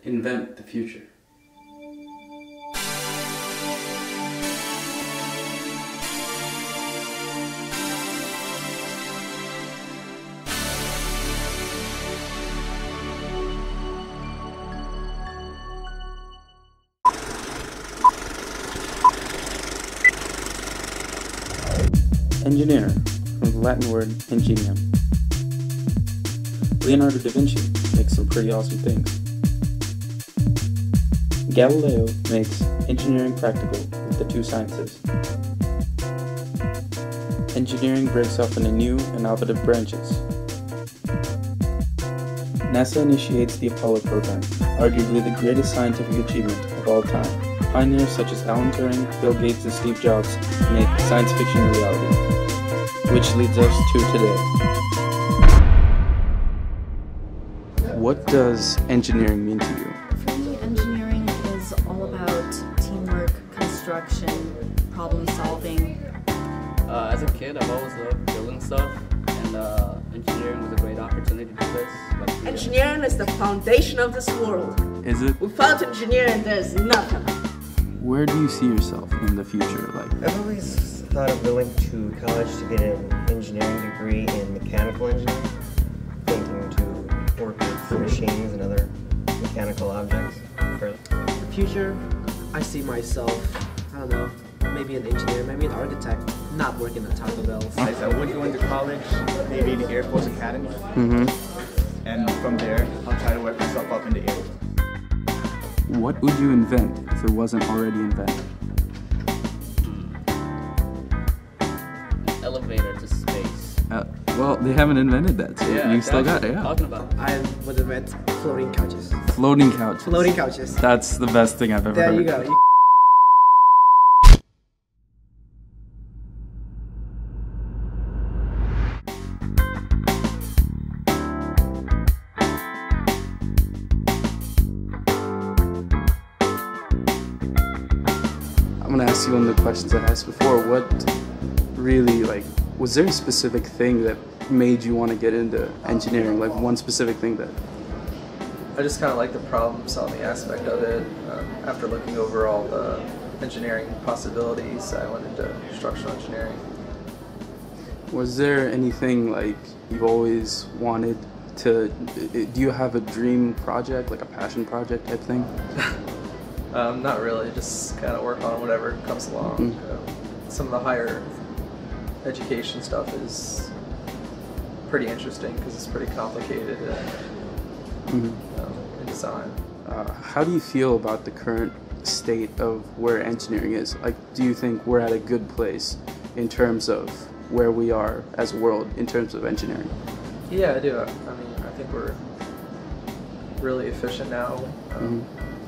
invent the future? Engineer, from the Latin word ingenium. Leonardo da Vinci makes some pretty awesome things. Galileo makes engineering practical with the two sciences. Engineering breaks off into new, innovative branches. NASA initiates the Apollo program, arguably the greatest scientific achievement of all time. Pioneers such as Alan Turing, Bill Gates, and Steve Jobs make science fiction a reality, which leads us to today. What does engineering mean to you? For me, engineering is all about teamwork, construction, problem solving. As a kid, I've always loved building stuff, and engineering was a great opportunity to do this. Engineering is the foundation of this world. Is it? Without engineering, there's nothing. Where do you see yourself in the future? I've always thought of going to college to get an engineering degree in mechanical engineering, thinking to work with machines and other mechanical objects further. In the future, I see myself, I don't know, maybe an engineer, maybe an architect, not working at Taco Bell. I would go into college, maybe the Air Force Academy, and from there, I'll try to work myself up into air. What would you invent if it wasn't already invented? An elevator to space. Well, they haven't invented that, so Yeah, you still got exactly. it, yeah. Talking about. I would invent floating couches. Floating couches. Floating couches. That's the best thing I've ever There heard. you go. I'm gonna ask you one of the questions I asked before. What really, was there a specific thing that made you want to get into engineering? Like one specific thing that... I just kind of like the problem-solving aspect of it. After looking over all the engineering possibilities, I went into structural engineering. Was there anything you've always wanted to... Do you have a dream project, like a passion project type thing? Not really, just kind of work on whatever comes along. Some of the higher education stuff is pretty interesting because it's pretty complicated in design. How do you feel about the current state of where engineering is? Do you think we're at a good place in terms of where we are as a world in terms of engineering? Yeah, I do. I mean, I think we're really efficient now.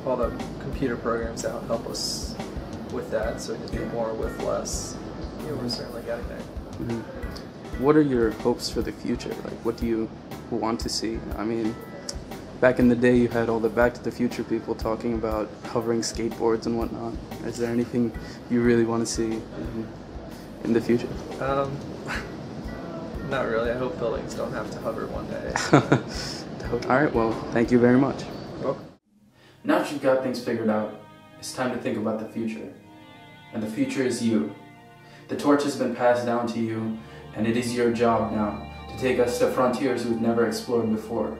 All the computer programs out help us with that, so we can do more with less. We're certainly getting there. What are your hopes for the future? What do you want to see? I mean, back in the day you had all the Back to the Future people talking about hovering skateboards and whatnot. Is there anything you really want to see in the future? Not really. I hope buildings don't have to hover one day. Alright, well, thank you very much. You're welcome. Now that you've got things figured out, it's time to think about the future. And the future is you. The torch has been passed down to you, and it is your job now to take us to frontiers we've never explored before.